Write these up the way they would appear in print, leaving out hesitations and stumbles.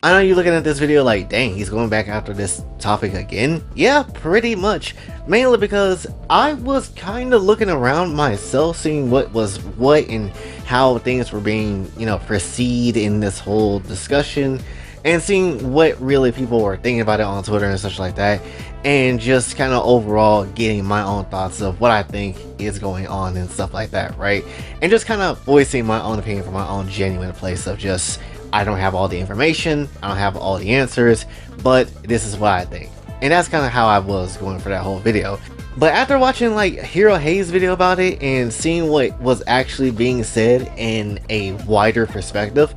I know you're looking at this video like, dang, he's going back after this topic again. Yeah, pretty much. Mainly because I was kind of looking around myself, seeing what was what and how things were being, perceived in this whole discussion, and seeing what really people were thinking about it on Twitter and such like that, and just kind of overall getting my own thoughts of what I think is going on and stuff like that, right? And just kind of voicing my own opinion from my own genuine place of just, I don't have all the information, I don't have all the answers, but this is what I think. And that's kind of how I was going for that whole video. But after watching like Hero Hayes' video about it and seeing what was actually being said in a wider perspective,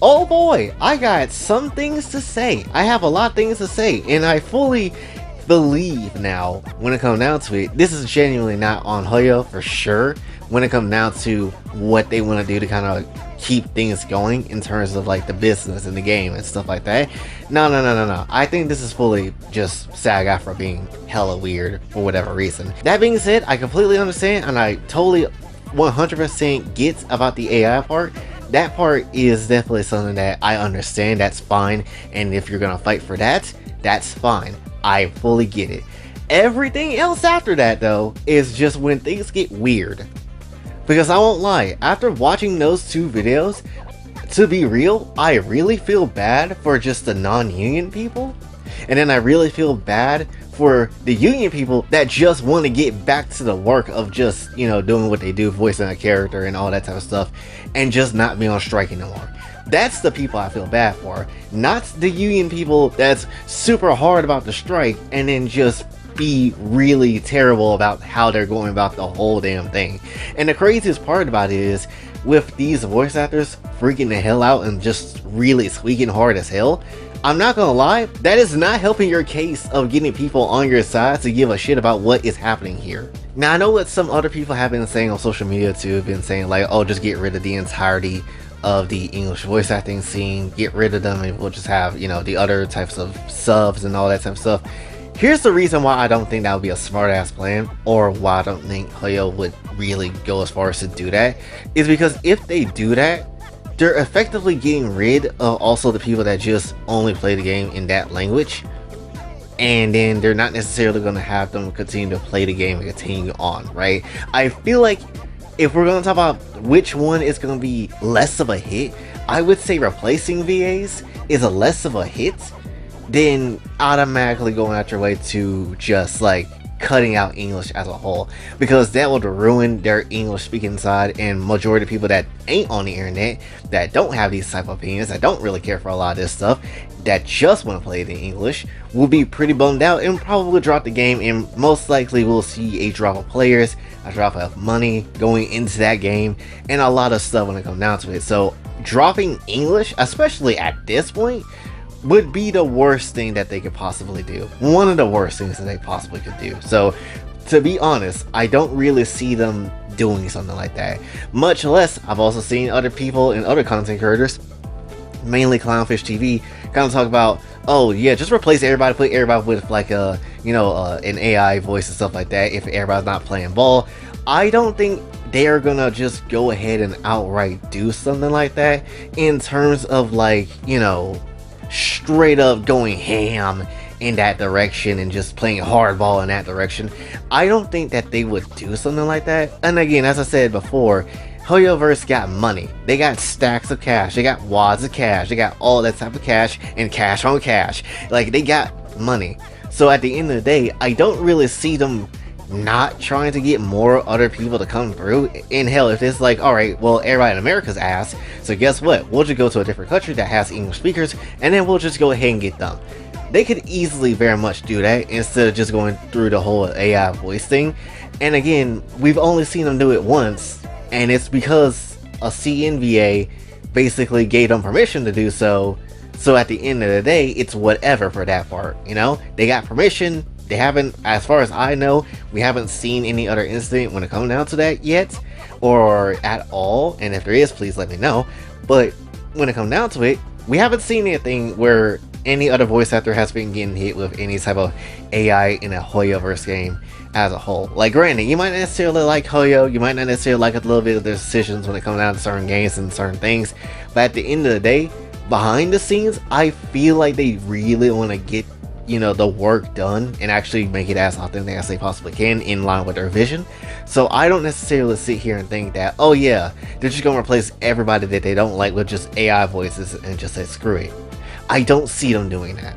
oh boy, I got some things to say. I have a lot of things to say, and I fully believe now, when it comes down to it, this is genuinely not on Hoyo for sure, when it comes down to what they want to do to kind of keep things going in terms of like the business in the game and stuff like that. No. I think this is fully just SAG-AFTRA being hella weird for whatever reason. That being said, I completely understand, and I totally 100% get about the AI part. That part is definitely something that I understand, that's fine, and if you're gonna fight for that, that's fine. I fully get it. Everything else after that though is just when things get weird. Because I won't lie, after watching those two videos, to be real, I really feel bad for just the non-union people, and then I really feel bad for the union people that just want to get back to the work of just, doing what they do, voicing a character and all that type of stuff, and just not be on strike anymore. That's the people I feel bad for, not the union people that's super hard about the strike and then just be really terrible about how they're going about the whole damn thing. And the craziest part about it is, with these voice actors freaking the hell out and just really squeaking hard as hell, I'm not gonna lie, that is not helping your case of getting people on your side to give a shit about what is happening here. Now I know what some other people have been saying on social media too, have been saying like, oh, just get rid of the entirety of the English voice acting scene, get rid of them, and we'll just have, the other types of subs and all that type of stuff. Here's the reason why I don't think that would be a smart ass plan, or why I don't think Hoyo would really go as far as to do that, is because if they do that, they're effectively getting rid of also the people that just only play the game in that language, and then they're not necessarily going to have them continue to play the game and continue on, right? I feel like if we're going to talk about which one is going to be less of a hit, I would say replacing VAs is a less of a hit than automatically going out your way to just like cutting out English as a whole, because that would ruin their English speaking side, and majority of people that ain't on the internet, that don't have these type of opinions, that don't really care for a lot of this stuff, that just want to play it in English, will be pretty bummed out and probably drop the game, and most likely we'll see a drop of players, a drop of money going into that game, and a lot of stuff when it comes down to it. So dropping English, especially at this point, would be the worst thing that they could possibly do. One of the worst things that they possibly could do. So to be honest, I don't really see them doing something like that. Much less, I've also seen other people and other content creators, mainly Clownfish TV, kind of talk about, oh yeah, just replace everybody, put everybody with like a, an AI voice and stuff like that if everybody's not playing ball. I don't think they are gonna just go ahead and outright do something like that in terms of like, straight up going ham in that direction and just playing hardball in that direction. I don't think that they would do something like that. And again, as I said before, Hoyoverse got money. They got stacks of cash. They got wads of cash. They got all that type of cash and cash on cash. Like, they got money. So at the end of the day, I don't really see them not trying to get more other people to come through. And hell, if it's like, alright, well, everybody in America's ass, so guess what, we'll just go to a different country that has English speakers, and then we'll just go ahead and get them. They could easily very much do that instead of just going through the whole AI voice thing. And again, we've only seen them do it once, and it's because a CNVA basically gave them permission to do so. So at the end of the day, it's whatever for that part, they got permission. They haven't, as far as I know, we haven't seen any other incident when it comes down to that yet, or at all, and if there is, please let me know. But when it comes down to it, we haven't seen anything where any other voice actor has been getting hit with any type of AI in a Hoyoverse game as a whole. Like, granted, you might not necessarily like Hoyo, you might not necessarily like a little bit of their decisions when it comes down to certain games and certain things, but at the end of the day, behind the scenes, I feel like they really want to get, you know, the work done and actually make it as authentic as they possibly can in line with their vision. So I don't necessarily sit here and think that, oh yeah, they're just gonna replace everybody that they don't like with just AI voices and just say screw it. I don't see them doing that.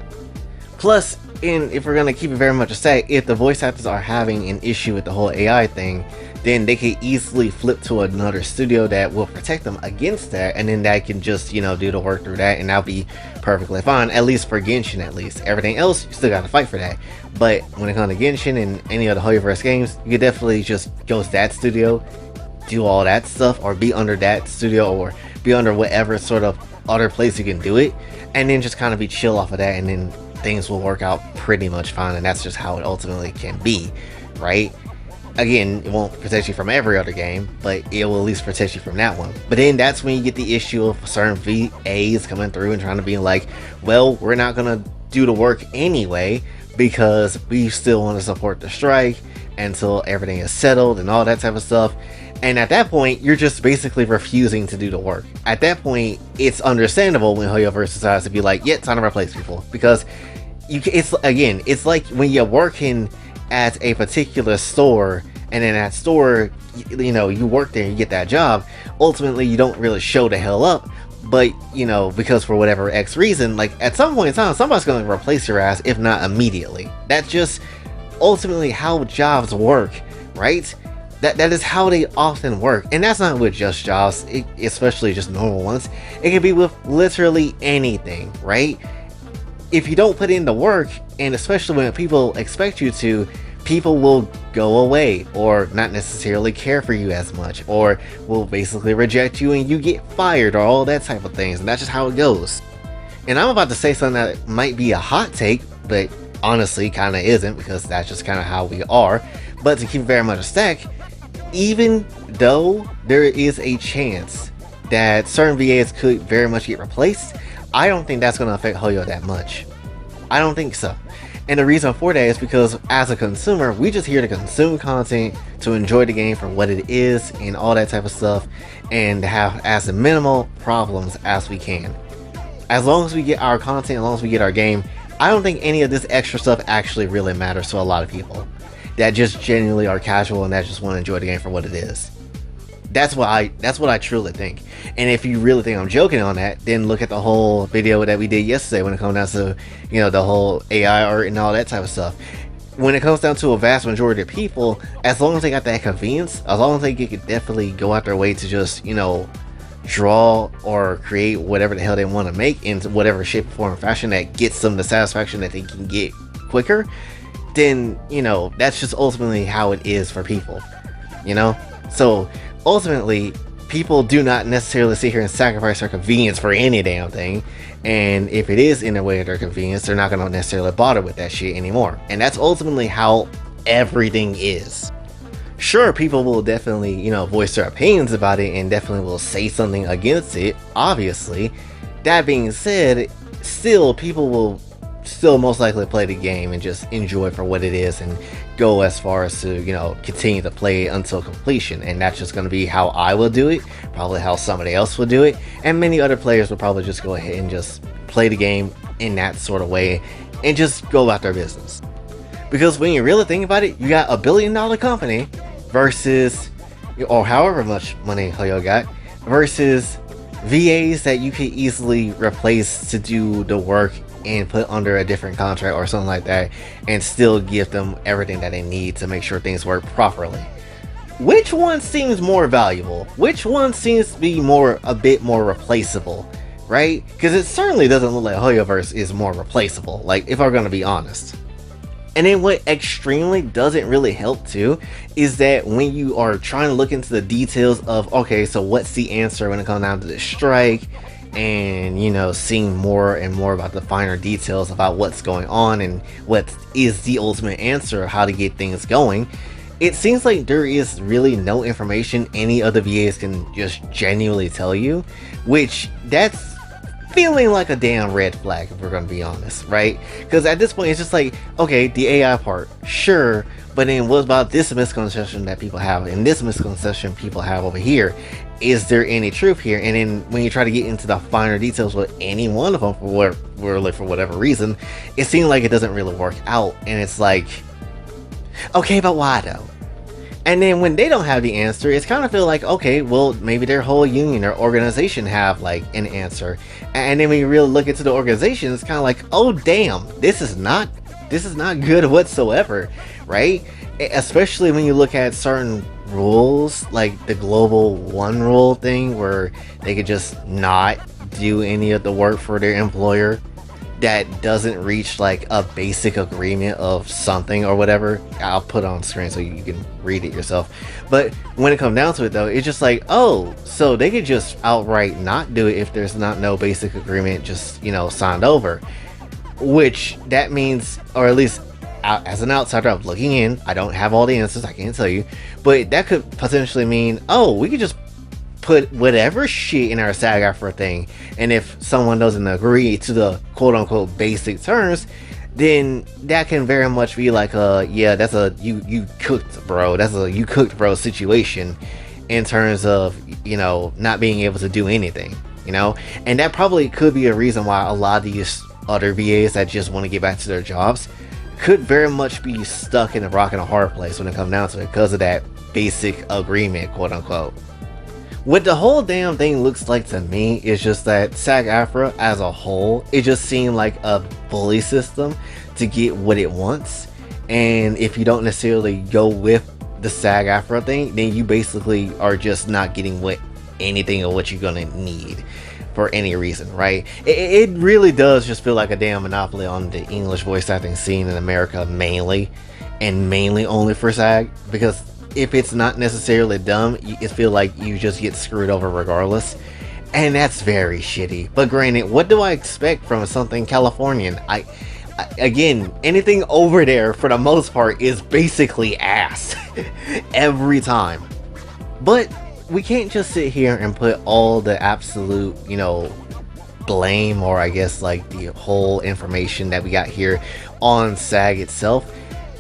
Plus, if we're gonna keep it very much a stack, if the voice actors are having an issue with the whole AI thing, then they could easily flip to another studio that will protect them against that, and then that can just, you know, do the work through that, and that'll be perfectly fine, at least for Genshin at least. Everything else, you still gotta fight for that. But when it comes to Genshin and any of the Hoyoverse games, you could definitely just go to that studio, do all that stuff, or be under that studio, or be under whatever sort of other place you can do it, and then just kind of be chill off of that, and then things will work out pretty much fine, and that's just how it ultimately can be, right? Again, it won't protect you from every other game, but it will at least protect you from that one. But then that's when you get the issue of certain VAs coming through and trying to be like, well, we're not gonna do the work anyway because we still want to support the strike until everything is settled and all that type of stuff. And at that point, you're just basically refusing to do the work. At that point, it's understandable when Hoyoverse decides to be like, yeah, time to replace people, because it's like when you're working at a particular store, and in that store, you know, you work there and you get that job. Ultimately, you don't really show the hell up, but, you know, because for whatever X reason, like at some point in time, somebody's going to replace your ass, if not immediately. That's just ultimately how jobs work, right? That is how they often work, and that's not with just jobs, especially just normal ones. It can be with literally anything, right? If you don't put in the work, and especially when people expect you to, people will go away or not necessarily care for you as much, or will basically reject you and you get fired, or all that type of things, and that's just how it goes. And I'm about to say something that might be a hot take, but honestly kind of isn't, because that's just kind of how we are. But to keep it very much a stack, even though there is a chance that certain VAs could very much get replaced, I don't think that's going to affect Hoyo that much. I don't think so. And the reason for that is because as a consumer, we just here to consume content, to enjoy the game for what it is and all that type of stuff, and to have as minimal problems as we can. As long as we get our content, as long as we get our game, I don't think any of this extra stuff actually really matters to a lot of people that just genuinely are casual and that just want to enjoy the game for what it is. That's what I truly think. And if you really think I'm joking on that, then look at the whole video that we did yesterday when it comes down to, you know, the whole AI art and all that type of stuff. When it comes down to a vast majority of people, as long as they got that convenience, as long as they could definitely go out their way to just, you know, draw or create whatever the hell they want to make in whatever shape, form, or fashion that gets them the satisfaction that they can get quicker, then, you know, that's just ultimately how it is for people, you know? So ultimately, people do not necessarily sit here and sacrifice their convenience for any damn thing, and if it is in a way of their convenience, they're not going to necessarily bother with that shit anymore. And that's ultimately how everything is. Sure, people will definitely, you know, voice their opinions about it and definitely will say something against it, obviously. That being said, still, people will still most likely play the game and just enjoy it for what it is and go as far as to, you know, continue to play it until completion. And that's just going to be how I will do it, probably how somebody else will do it, and many other players will probably just go ahead and just play the game in that sort of way and just go about their business. Because when you really think about it, you got a $1 billion company versus, or however much money Hoyo got, versus VAs that you could easily replace to do the work and put under a different contract or something like that, and still give them everything that they need to make sure things work properly. Which one seems more valuable? Which one seems to be a bit more replaceable, right? Because it certainly doesn't look like Hoyoverse is more replaceable, like, if I'm gonna be honest. And then what extremely doesn't really help too is that when you are trying to look into the details of, okay, so what's the answer when it comes down to the strike, and, you know, seeing more and more about the finer details about what's going on and what is the ultimate answer of how to get things going, it seems like there is really no information any of the VAs can just genuinely tell you, which that's feeling like a damn red flag, if we're gonna be honest, right? Because at this point it's just like, okay, the AI part, sure, but then what about this misconception that people have and this misconception people have over here? is there any truth here? And then when you try to get into the finer details with any one of them for whatever reason, it seems like it doesn't really work out. And it's like, okay, but why though? And then when they don't have the answer, it's kind of feel like, okay, well, maybe their whole union or organization have like an answer. And then when you really look into the organization, it's kind of like, oh damn, this is not good whatsoever, right? Especially when you look at certain rules, like the global one rule thing, where they could just not do any of the work for their employer that doesn't reach like a basic agreement of something or whatever. I'll put it on screen so you can read it yourself. But when it comes down to it though, it's just like, oh, so they could just outright not do it if there's no basic agreement just, you know, signed over. Which that means, or at least as an outsider, I'm looking in, I don't have all the answers, I can't tell you, but that could potentially mean, oh, we could just put whatever shit in our SAG-AFTRA thing, and if someone doesn't agree to the quote-unquote basic terms, then that can very much be like a, yeah, that's a you cooked bro, that's a you cooked bro situation in terms of, you know, not being able to do anything, you know. And that probably could be a reason why a lot of these other VAs that just want to get back to their jobs could very much be stuck in a rock and a hard place when it comes down to it, because of that basic agreement, quote unquote. What the whole damn thing looks like to me is just that SAG-AFTRA as a whole, it just seemed like a bully system to get what it wants. And if you don't necessarily go with the SAG-AFTRA thing, then you basically are just not getting what anything of what you're gonna need for any reason, right? It really does just feel like a damn monopoly on the English voice acting scene in America mainly, and mainly only for SAG, because if it's not necessarily dumb, it feel like you just get screwed over regardless, and that's very shitty. But granted, what do I expect from something Californian? I again, anything over there for the most part is basically ass every time. But we can't just sit here and put all the absolute, you know, blame, or I guess like the whole information that we got here on SAG itself,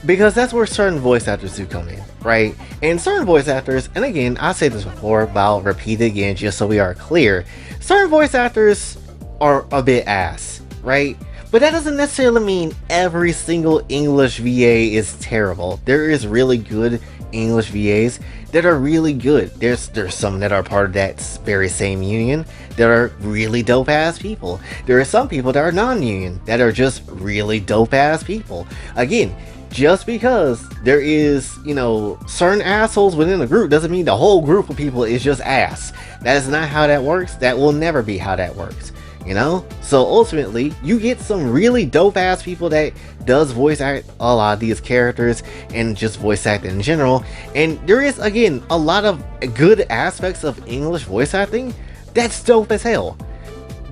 because that's where certain voice actors do come in, right? And certain voice actors, and again, I said this before, but I'll repeat it again just so we are clear, certain voice actors are a bit ass, right? But that doesn't necessarily mean every single English VA is terrible. There is really good English VAs that are really good. There's some that are part of that very same union that are really dope ass people. There are some people that are non-union that are just really dope ass people. Again, just because there is, you know, certain assholes within a group doesn't mean the whole group of people is just ass. That is not how that works. That will never be how that works, you know? So ultimately, you get some really dope ass people that does voice act a lot of these characters and just voice act in general. And there is, again, a lot of good aspects of English voice acting that's dope as hell.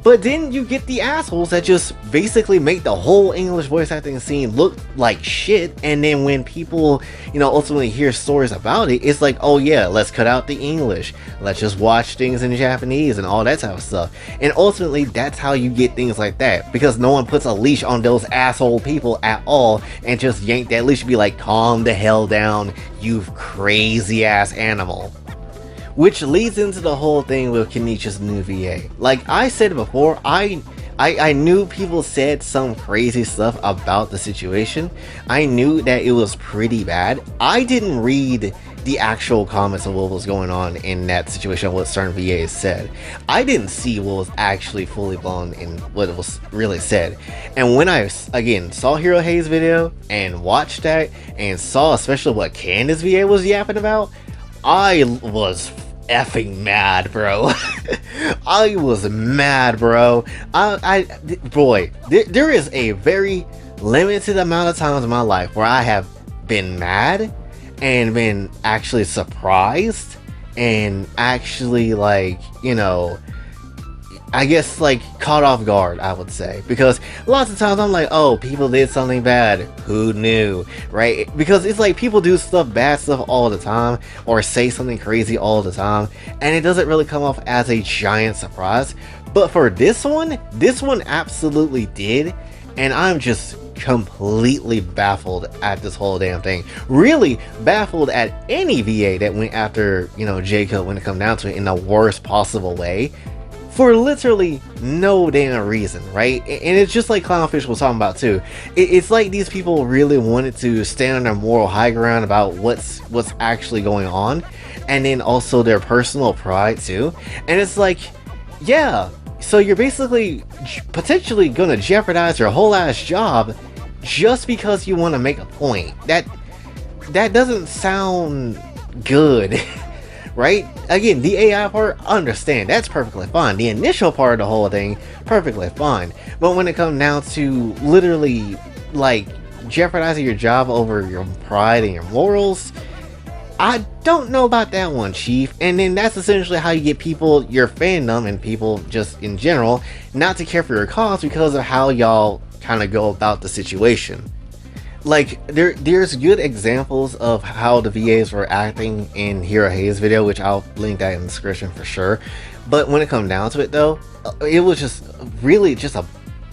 But then you get the assholes that just basically make the whole English voice acting scene look like shit, and then when people, you know, ultimately hear stories about it, it's like, oh yeah, let's cut out the English, let's just watch things in Japanese and all that type of stuff. And ultimately that's how you get things like that, because no one puts a leash on those asshole people at all and just yank that leash and be like, calm the hell down, you crazy ass animal. Which leads into the whole thing with Kenichi's new VA. Like I said before, I knew people said some crazy stuff about the situation. I knew that it was pretty bad. I didn't read the actual comments of what was going on in that situation, what certain VAs said. I didn't see what was actually fully blown in what was really said. And when I, again, saw Hero Hayes' video and watched that and saw especially what Candace VA was yapping about, I was effing mad, bro. I was mad, bro. There is a very limited amount of times in my life where I have been mad and been actually surprised and actually, like, you know, I guess like caught off guard, I would say, because lots of times I'm like, oh, people did something bad, who knew, right? Because it's like people do bad stuff all the time, or say something crazy all the time, and it doesn't really come off as a giant surprise. But for this one absolutely did, and I'm just completely baffled at this whole damn thing. Really baffled at any VA that went after, you know, Jacob when it come down to it in the worst possible way. For literally no damn reason, right? And it's just like Clownfish was talking about too. It's like these people really wanted to stand on their moral high ground about what's actually going on, and then also their personal pride too. And it's like, yeah, so you're basically potentially gonna jeopardize your whole ass job just because you want to make a point. That doesn't sound good. Right? Again, the AI part, understand, that's perfectly fine. The initial part of the whole thing, perfectly fine. But when it comes down to literally, like, jeopardizing your job over your pride and your morals, I don't know about that one, Chief. And then that's essentially how you get people, your fandom, and people just in general, not to care for your cause because of how y'all kind of go about the situation. Like, there's good examples of how the VAs were acting in Hero Hayes' video, which I'll link that in the description for sure. But when it comes down to it though, it was just really just a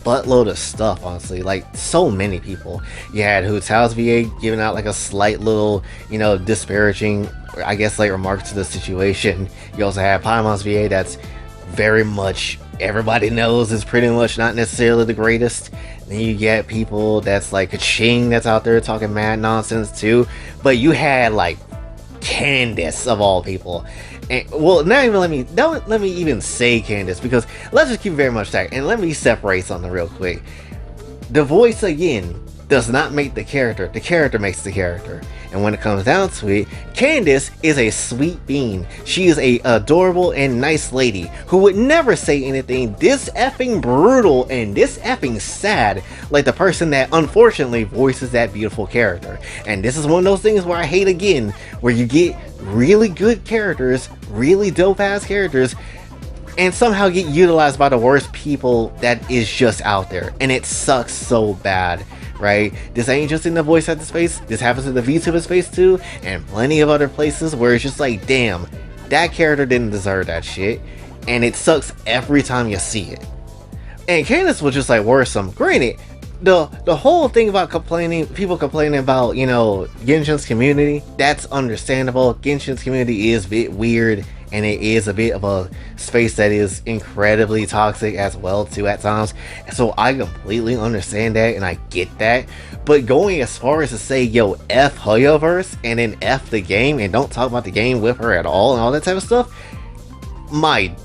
buttload of stuff, honestly. Like, so many people. You had Hu Tao's VA giving out like a slight little, you know, disparaging, I guess, like, remarks to the situation. You also had Paimon's VA that's very much, everybody knows, is pretty much not necessarily the greatest. Then you get people that's like Kaching that's out there talking mad nonsense too. But you had like Candace of all people. And, well, don't let me even say Candace, because let's just keep it very much tight. And let me separate something real quick. The voice, again, does not make the character makes the character. And when it comes down to it, Candace is a sweet bean. She is a adorable and nice lady who would never say anything this effing brutal and this effing sad like the person that unfortunately voices that beautiful character. And this is one of those things where I hate, again, where you get really good characters, really dope ass characters, and somehow get utilized by the worst people that is just out there. And it sucks so bad. Right? This ain't just in the voice actor space, this happens in the VTuber space too, and plenty of other places where it's just like, damn, that character didn't deserve that shit, and it sucks every time you see it. And Candace was just like worrisome. Granted, the whole thing about people complaining about, you know, Genshin's community, that's understandable. Genshin's community is a bit weird, and it is a bit of a space that is incredibly toxic as well too at times. So I completely understand that, and I get that. But going as far as to say, yo, F Hoyoverse, and then F the game, and don't talk about the game with her at all, and all that type of stuff, my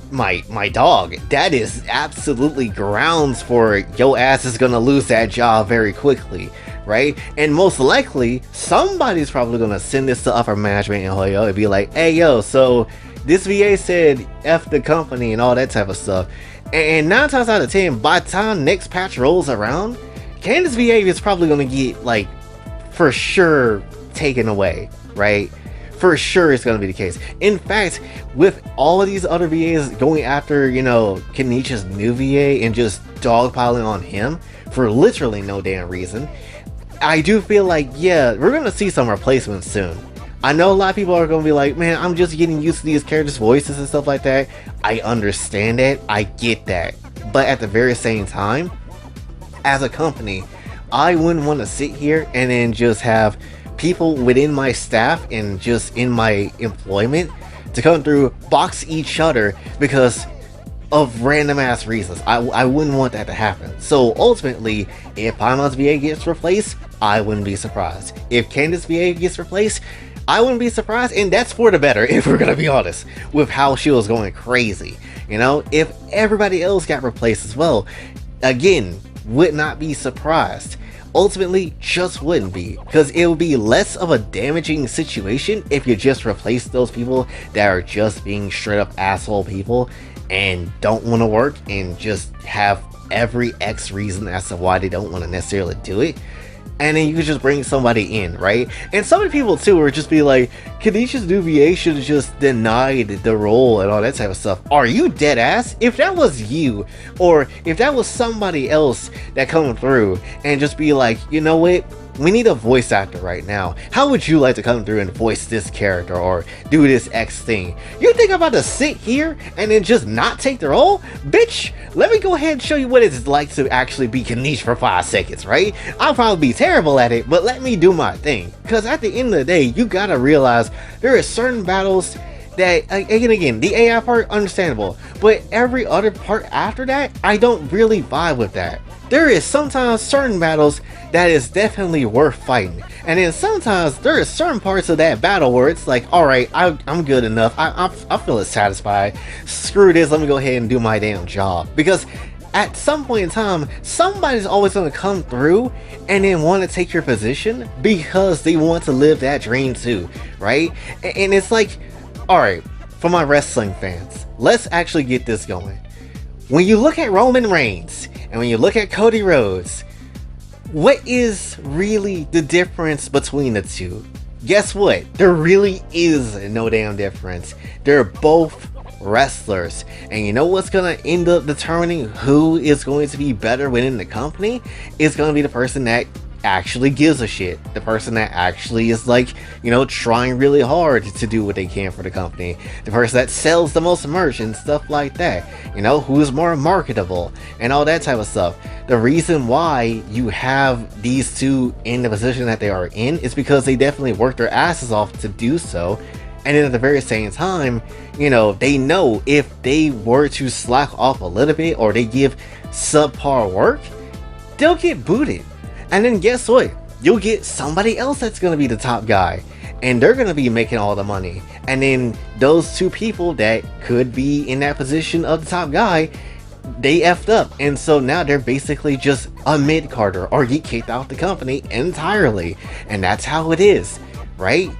dog, that is absolutely grounds for your ass is gonna lose that job very quickly. Right? And most likely, somebody's probably gonna send this to upper management in Hoyo and be like, hey yo, so this VA said F the company and all that type of stuff. And 9 times out of 10, by the time next patch rolls around, Candace VA is probably going to get, like, for sure taken away, right? For sure it's going to be the case. In fact, with all of these other VAs going after, you know, Kenichi's new VA and just dogpiling on him for literally no damn reason, I do feel like, yeah, we're going to see some replacements soon. I know a lot of people are going to be like, man, I'm just getting used to these characters' voices and stuff like that. I understand that. I get that. But at the very same time, as a company, I wouldn't want to sit here and then just have people within my staff and just in my employment to come through, box each other because of random ass reasons. I wouldn't want that to happen. So ultimately, if Paimon's VA gets replaced, I wouldn't be surprised. If Candace VA gets replaced, I wouldn't be surprised, and that's for the better, if we're gonna be honest, with how she was going crazy. You know, if everybody else got replaced as well, again, would not be surprised. Ultimately, just wouldn't be, because it would be less of a damaging situation if you just replace those people that are just being straight up asshole people and don't want to work and just have every X reason as to why they don't want to necessarily do it. And then you could just bring somebody in, right? And some of the people too would just be like, Kenichi's new VA should have just denied the role and all that type of stuff. Are you dead ass? If that was you, or if that was somebody else that come through and just be like, you know what? we need a voice actor right now. How would you like to come through and voice this character or do this X thing? You think I'm about to sit here and then just not take the role? Bitch, let me go ahead and show you what it's like to actually be Kanish for 5 seconds, right? I'll probably be terrible at it, but let me do my thing. Because at the end of the day, you gotta realize there are certain battles that, again, the AI part, understandable, but every other part after that, I don't really vibe with that. There is sometimes certain battles that is definitely worth fighting, and then sometimes there are certain parts of that battle where it's like, alright, I'm good enough, I'm feeling satisfied, screw this, let me go ahead and do my damn job. Because at some point in time, somebody's always going to come through and then want to take your position because they want to live that dream too, right? And it's like, alright, for my wrestling fans, let's actually get this going. When you look at Roman Reigns, and when you look at Cody Rhodes, what is really the difference between the two? Guess what? There really is no damn difference. They're both wrestlers, and you know what's gonna end up determining who is going to be better within the company? Is gonna be the person that actually gives a shit, the person that actually is like, you know, trying really hard to do what they can for the company, the person that sells the most merch and stuff like that, you know, who's more marketable and all that type of stuff. The reason why you have these two in the position that they are in is because they definitely work their asses off to do so, and then at the very same time, you know, they know if they were to slack off a little bit or they give subpar work, they'll get booted. And then guess what? You'll get somebody else that's going to be the top guy, and they're going to be making all the money. And then those two people that could be in that position of the top guy, they effed up, and so now they're basically just a mid-carder or get kicked out the company entirely. And that's how it is, right?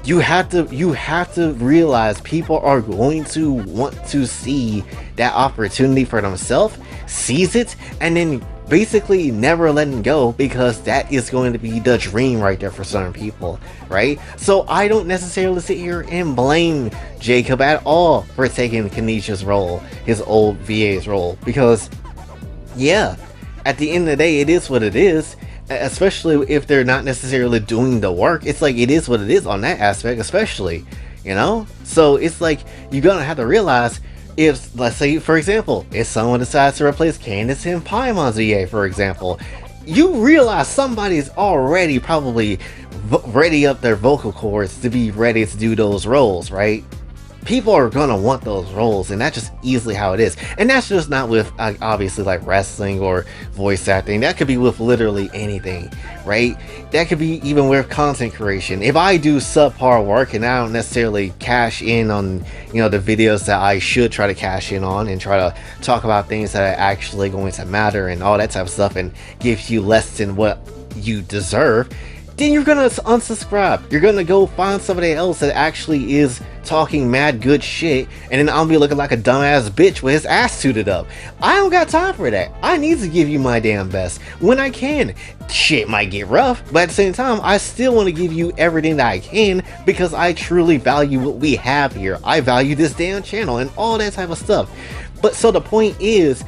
You have to realize people are going to want to see that opportunity for themselves, seize it, and then basically never letting go, because that is going to be the dream right there for certain people, right? So I don't necessarily sit here and blame Jacob at all for taking Kanish's role, his old VA's role, because yeah, at the end of the day, it is what it is. Especially if they're not necessarily doing the work, it's like, it is what it is on that aspect, especially, you know? So it's like, you're gonna have to realize, if, let's say, for example, if someone decides to replace Candace and Paimon's VA, for example, you realize somebody's already probably ready up their vocal cords to be ready to do those roles, right? People are gonna want those roles, and that's just easily how it is. And that's just not with obviously like wrestling or voice acting. That could be with literally anything, right? That could be even with content creation. If I do subpar work and I don't necessarily cash in on, you know, the videos that I should try to cash in on, and try to talk about things that are actually going to matter and all that type of stuff, and give you less than what you deserve, then you're gonna unsubscribe. You're gonna go find somebody else that actually is talking mad good shit, and then I'll be looking like a dumbass bitch with his ass suited up. I don't got time for that. I need to give you my damn best when I can. Shit might get rough, but at the same time, I still want to give you everything that I can, because I truly value what we have here. I value this damn channel and all that type of stuff. But so the point is,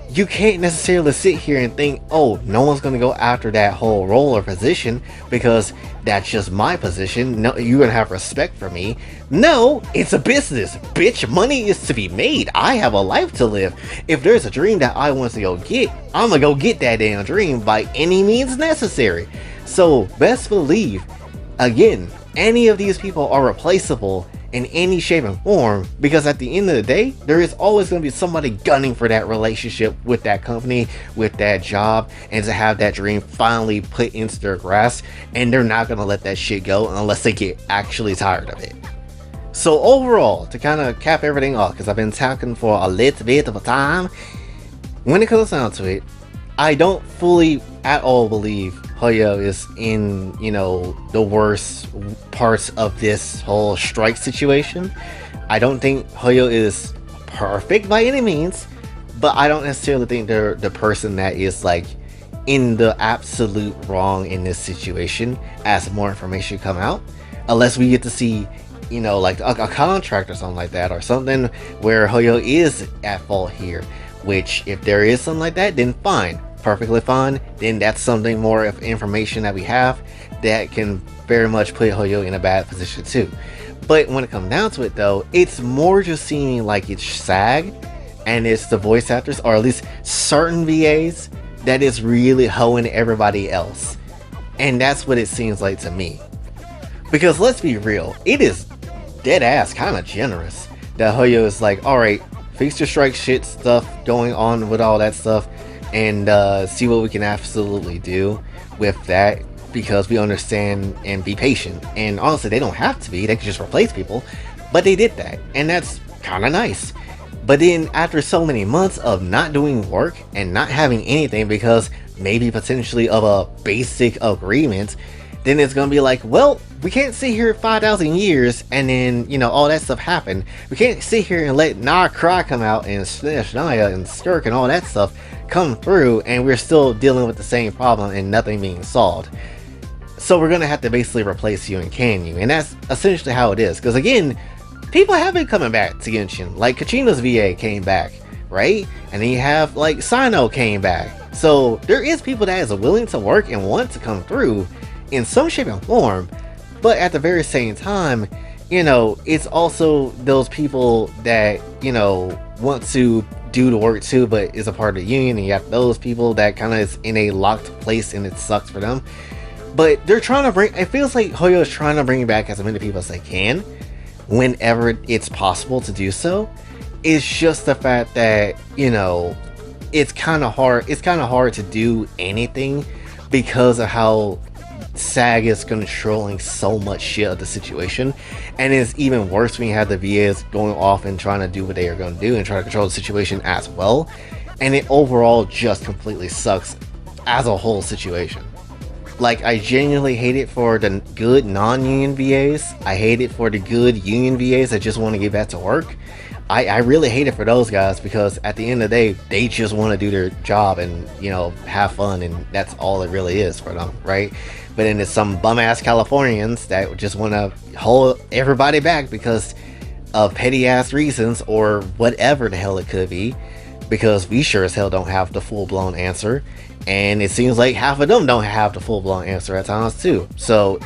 you can't necessarily sit here and think, oh, no one's going to go after that whole role or position because that's just my position. No, you're going to have respect for me. No, it's a business, bitch. Money is to be made. I have a life to live. If there's a dream that I want to go get, I'm going to go get that damn dream by any means necessary. So best believe, again, any of these people are replaceable in any shape and form, because at the end of the day, there is always going to be somebody gunning for that relationship with that company, with that job, and to have that dream finally put into their grasp, and they're not going to let that shit go unless they get actually tired of it. So overall, to kind of cap everything off, because I've been talking for a little bit of a time, when it comes down to it, I don't fully at all believe Hoyo is in, you know, the worst parts of this whole strike situation. I don't think Hoyo is perfect by any means, but I don't necessarily think they're the person that is like in the absolute wrong in this situation as more information come out, unless we get to see, you know, like a contract or something like that, or something where Hoyo is at fault here, which if there is something like that, then fine. perfectly fine, then that's something more of information that we have that can very much put Hoyo in a bad position too. But when it comes down to it though, it's more just seeming like it's SAG and it's the voice actors, or at least certain VAs, that is really hoeing everybody else. And that's what it seems like to me. Because let's be real, it is dead ass kind of generous that Hoyo is like, alright, fix your strike shit stuff going on with all that stuff, and see what we can absolutely do with that, because we understand, and be patient. And honestly, they don't have to be, they could just replace people, but they did that, and that's kind of nice. But then after so many months of not doing work and not having anything because maybe potentially of a basic agreement, then it's gonna be like, well, we can't sit here 5,000 years and then, you know, all that stuff happened. We can't sit here and let Nah Cry come out and Shania and Skirk and all that stuff come through and we're still dealing with the same problem and nothing being solved. So we're gonna have to basically replace you and can you, and that's essentially how it is. Because again, people have been coming back to Genshin. Like Kachina's VA came back, right? And then you have like Sino came back. So there is people that is willing to work and want to come through in some shape and form. But at the very same time, you know, it's also those people that, you know, want to do the work too, but is a part of the union, and you have those people that kind of is in a locked place and it sucks for them. But they're trying to bring, it feels like Hoyo is trying to bring back as many people as they can whenever it's possible to do so. It's just the fact that, you know, it's kind of hard to do anything because of how SAG is controlling so much shit of the situation. And it's even worse when you have the VAs going off and trying to do what they are going to do and try to control the situation as well, and it overall just completely sucks as a whole situation. Like, I genuinely hate it for the good non-union VAs. I hate it for the good union VAs that just want to get back to work. I really hate it for those guys, because at the end of the day, they just want to do their job and, you know, have fun, and that's all it really is for them, right? But then there's some bum-ass Californians that just want to hold everybody back because of petty-ass reasons or whatever the hell it could be, because we sure as hell don't have the full-blown answer. And it seems like half of them don't have the full-blown answer at times too. So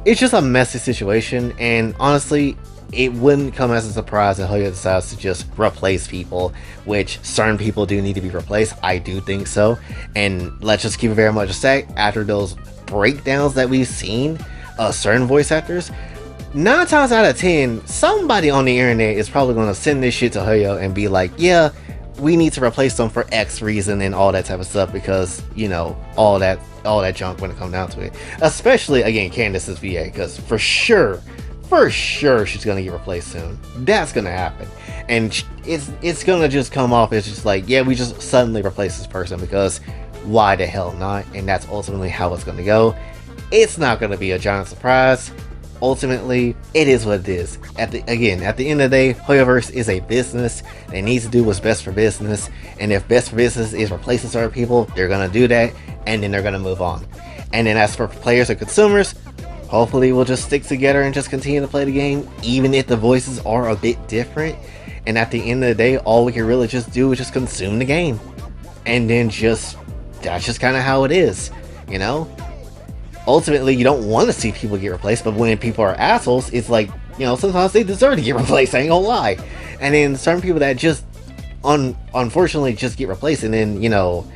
it's just a messy situation, and honestly, it wouldn't come as a surprise that Hoyo decides to just replace people, which certain people do need to be replaced. I do think so. And let's just keep it very much a sec. After those breakdowns that we've seen of certain voice actors, 9 times out of 10, somebody on the internet is probably going to send this shit to Hoyo and be like, yeah, we need to replace them for X reason and all that type of stuff, because, you know, all that junk when it comes down to it. Especially, again, Candace's VA, because for sure she's gonna get replaced soon. That's gonna happen, and it's gonna just come off as just like, yeah, we just suddenly replace this person, because why the hell not? And that's ultimately how it's gonna go. It's not gonna be a giant surprise. Ultimately, it is what it is. At the end of the day, Hoyoverse is a business. They need to do what's best for business, and if best for business is replacing certain people, they're gonna do that, and then they're gonna move on. And then as for players and consumers, hopefully we'll just stick together and just continue to play the game, even if the voices are a bit different. And at the end of the day, all we can really just do is just consume the game, and then that's just kind of how it is, you know. Ultimately, you don't want to see people get replaced, but when people are assholes, it's like, you know, sometimes they deserve to get replaced, I ain't gonna lie. And then certain people that just unfortunately just get replaced, and then, you know,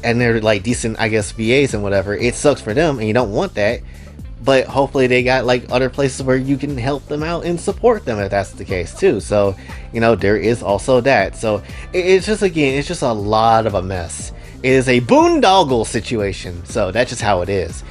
and they're like decent, I guess, VAs and whatever, it sucks for them, and you don't want that. But hopefully they got like other places where you can help them out and support them if that's the case too. So, you know, there is also that. So it's just, again, it's just a lot of a mess. It is a boondoggle situation, so that's just how it is.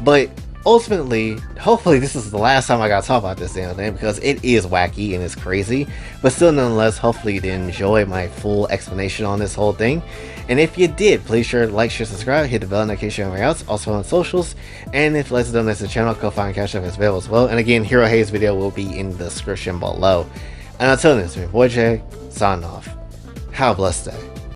But ultimately, hopefully this is the last time I gotta talk about this damn thing, because it is wacky and it's crazy. But still, nonetheless, hopefully you did enjoy my full explanation on this whole thing. And if you did, please sure to like, share, subscribe, hit the bell notification everywhere else, also on socials. And if you'd like to donate to the channel, Kofi and Cash App is available as well. And again, Hero Hayes video will be in the description below. And until then, it's me, Boy J, signing off. Have a blessed day.